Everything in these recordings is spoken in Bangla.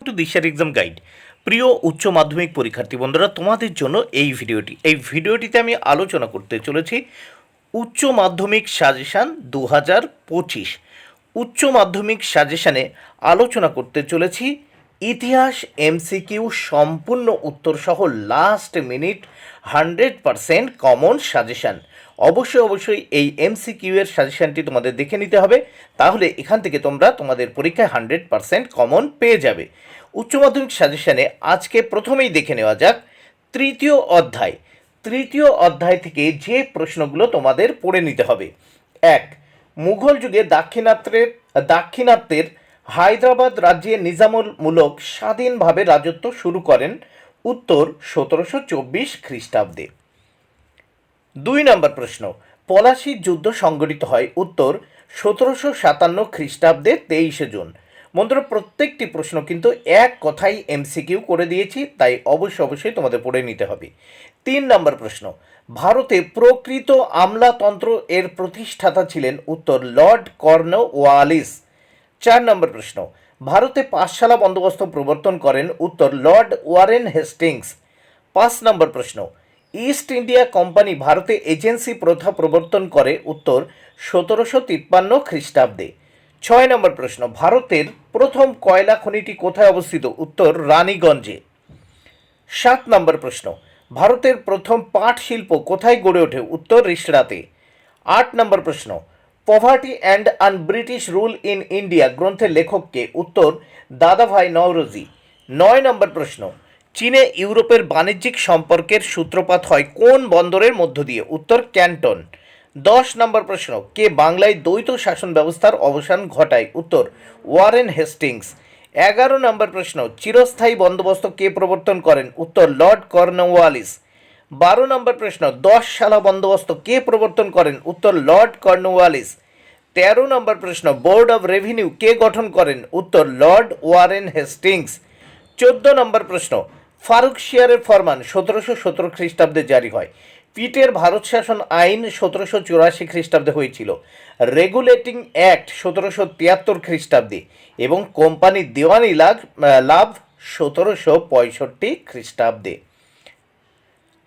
টু দিশার এক্সাম গাইড। প্রিয় উচ্চ মাধ্যমিক পরীক্ষার্থী বন্ধুরা, তোমাদের জন্য এই ভিডিওটিতে আমি আলোচনা করতে চলেছি উচ্চ মাধ্যমিক সাজেশান 2025। উচ্চ মাধ্যমিক সাজেশানে আলোচনা করতে চলেছি ইতিহাস এমসিকিউ সম্পূর্ণ উত্তরসহ লাস্ট মিনিট 100% কমন সাজেশান। অবশ্যই এই এমসিকিউ এর সাজেশানটি তোমাদের দেখে নিতে হবে, তাহলে এখান থেকে তোমরা তোমাদের পরীক্ষায় 100% কমন পেয়ে যাবে। উচ্চ মাধ্যমিক সাজেশানে আজকে প্রথমেই দেখে নেওয়া যাক তৃতীয় অধ্যায় থেকে যে প্রশ্নগুলো তোমাদের পড়ে নিতে হবে। 1. মুঘল যুগে দাক্ষিণাত্যের হায়দ্রাবাদ রাজ্যে নিজামুল স্বাধীনভাবে রাজত্ব শুরু করেন। উত্তর 1724 খ্রিস্টাব্দে। 2 নম্বর প্রশ্ন, পলাশির যুদ্ধ সংঘটিত হয়। উত্তর 1757 খ্রিস্টাব্দে 23 জুন। বন্ধুরা, প্রত্যেকটি প্রশ্ন কিন্তু এক কথাই এমসিকিউ করে দিয়েছি, তাই অবশ্যই তোমাদের পড়ে নিতে হবে। 3 নম্বর প্রশ্ন, ভারতে প্রকৃত আমলাতন্ত্র এর প্রতিষ্ঠাতা ছিলেন। উত্তর লর্ড কর্নওয়ালিস। 4 নম্বর প্রশ্ন, ভারতে পাঠশালা বন্দোবস্ত প্রবর্তন করেন। উত্তর লর্ড ওয়ারেন হেস্টিংস। 5 নম্বর প্রশ্ন, ইস্ট ইন্ডিয়া কোম্পানি ভারতে এজেন্সি প্রথা প্রবর্তন করে। উত্তর 1753 খ্রিস্টাব্দে। 6 নম্বর প্রশ্ন, ভারতের প্রথম কয়লা খনিটি কোথায় অবস্থিত। উত্তর রানীগঞ্জে। 7 নম্বর প্রশ্ন, ভারতের প্রথম পাট শিল্প কোথায় গড়ে ওঠে। উত্তর রিষড়াতে। 8 নম্বর প্রশ্ন, poverty and An British rule in India গ্রন্থের লেখককে। উত্তর দাদাভাই নওরোজি। 9 নম্বর প্রশ্ন, চীনে ইউরোপের বাণিজ্যিক সম্পর্কের সূত্রপাত হয় কোন বন্দরের মধ্য দিয়ে। উত্তর ক্যান্টন। 10 নম্বর প্রশ্ন, কে বাংলায় দ্বৈত শাসন ব্যবস্থার অবসান ঘটায়। উত্তর ওয়ারেন হেস্টিংস। 11 নম্বর প্রশ্ন, চিরস্থায়ী বন্দোবস্ত কে প্রবর্তন করেন। উত্তর লর্ড কর্নওয়ালিস। 12 নম্বর প্রশ্ন, 10 শালা বন্দোবস্ত কে প্রবর্তন করেন। উত্তর লর্ড কর্নওয়ালিস। 13 নম্বর প্রশ্ন, বোর্ড অব রেভিনিউ কে গঠন করেন। উত্তর লর্ড ওয়ারেন হেস্টিংস। 14 নম্বর প্রশ্ন, ফারুকশিয়ারের ফরমান 1717 খ্রিস্টাব্দে জারি হয়। পিটের ভারত শাসন আইন 1784 খ্রিস্টাব্দে হয়েছিল। রেগুলেটিং অ্যাক্ট 1773 খ্রিস্টাব্দে এবং কোম্পানির দেওয়ানি লাভ 1765 খ্রিস্টাব্দে।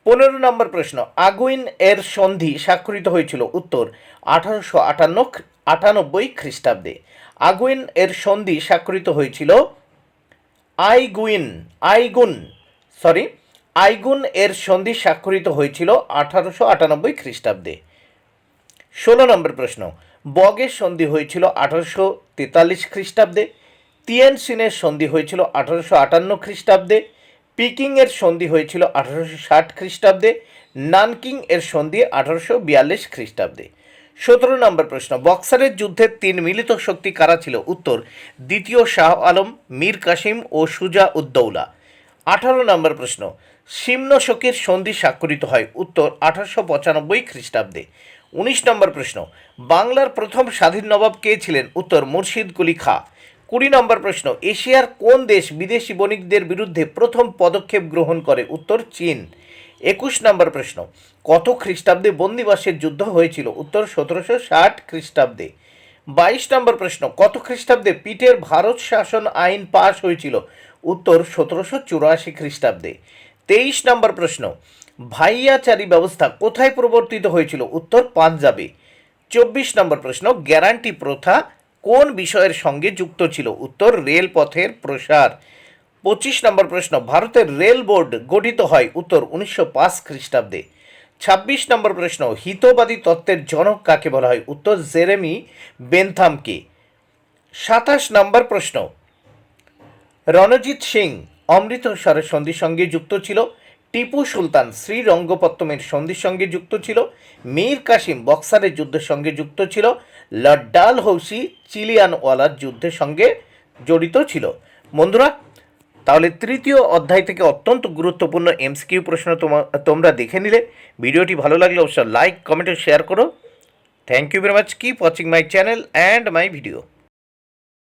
15 নম্বর প্রশ্ন, আগুইন এর সন্ধি স্বাক্ষরিত হয়েছিল। উত্তর 1898 খ্রিস্টাব্দে। আগুইন এর সন্ধি স্বাক্ষরিত হয়েছিল আইগুন এর সন্ধি স্বাক্ষরিত হয়েছিল 1898 খ্রিস্টাব্দে। 16 নম্বর প্রশ্ন, বগের সন্ধি হয়েছিল 1843 খ্রিস্টাব্দে। তিয়ানসিনের সন্ধি হয়েছিল 1858 খ্রিস্টাব্দে। পিকিং এর সন্ধি হয়েছিল 1860 খ্রিস্টাব্দে। নানকিং এর সন্ধি 1842 খ্রিস্টাব্দে। 17 নম্বর প্রশ্ন, বক্সারের যুদ্ধের 3 মিলিত শক্তি কারা ছিল। উত্তর দ্বিতীয় শাহ আলম, মীর কাসিম ও সুজা উদ্দৌলা। 18 নম্বর প্রশ্ন, সিমনশকের সন্ধি স্বাক্ষরিত হয়। উত্তর 1895 খ্রিস্টাব্দে। 19 নম্বর প্রশ্ন, বাংলার প্রথম স্বাধীন নবাব কে ছিলেন। উত্তর মুর্শিদ কুলি খাঁ। 20 নম্বর প্রশ্ন, এশিয়ার কোন দেশ বিদেশি বণিকদের বিরুদ্ধে প্রথম পদক্ষেপ গ্রহণ করে। উত্তর চীন। 21 নম্বর প্রশ্ন, কত খ্রিস্টাব্দে বন্দিবাসের যুদ্ধ হয়েছিল। উত্তর 1760 খ্রিস্টাব্দে। 22 নম্বর প্রশ্ন, কত খ্রিস্টাব্দে পিটের ভারত শাসন আইন পাশ হয়েছিল। উত্তর 1784 খ্রিস্টাব্দে। 23 নম্বর প্রশ্ন, ভাইয়াচারি ব্যবস্থা কোথায় প্রবর্তিত হয়েছিল। উত্তর পাঞ্জাবে। 24 নম্বর প্রশ্ন, গ্যারান্টি প্রথা কোন বিষয়ের সঙ্গে যুক্ত ছিল। উত্তর রেলপথের প্রসার। 25 নম্বর প্রশ্ন, ভারতের রেল বোর্ড গঠিত হয়। উত্তর 1905 খ্রিস্টাব্দে। 26 নম্বর প্রশ্ন, হিতবাদী তত্ত্বের জনক কাকে বলা হয়। উত্তর জেরেমি বেনথামকে। 27 নম্বর প্রশ্ন, রণজিৎ সিং অমৃতসরের সন্ধির সঙ্গে যুক্ত ছিল। টিপু সুলতান শ্রীরঙ্গপত্তমের সন্ধির সঙ্গে যুক্ত ছিল। মীর কাসিম বক্সারের যুদ্ধের সঙ্গে যুক্ত ছিল। লর্ড ডালহৌসি চিলিয়ানওয়ালার যুদ্ধের সঙ্গে জড়িত ছিল। বন্ধুরা, তাহলে তৃতীয় অধ্যায় থেকে অত্যন্ত গুরুত্বপূর্ণ এমসিকিউ প্রশ্ন তোমরা দেখে নিলে। ভিডিওটি ভালো লাগলে অবশ্যই লাইক, কমেন্ট ও শেয়ার করো। Thank you very much. Keep watching my channel and my video.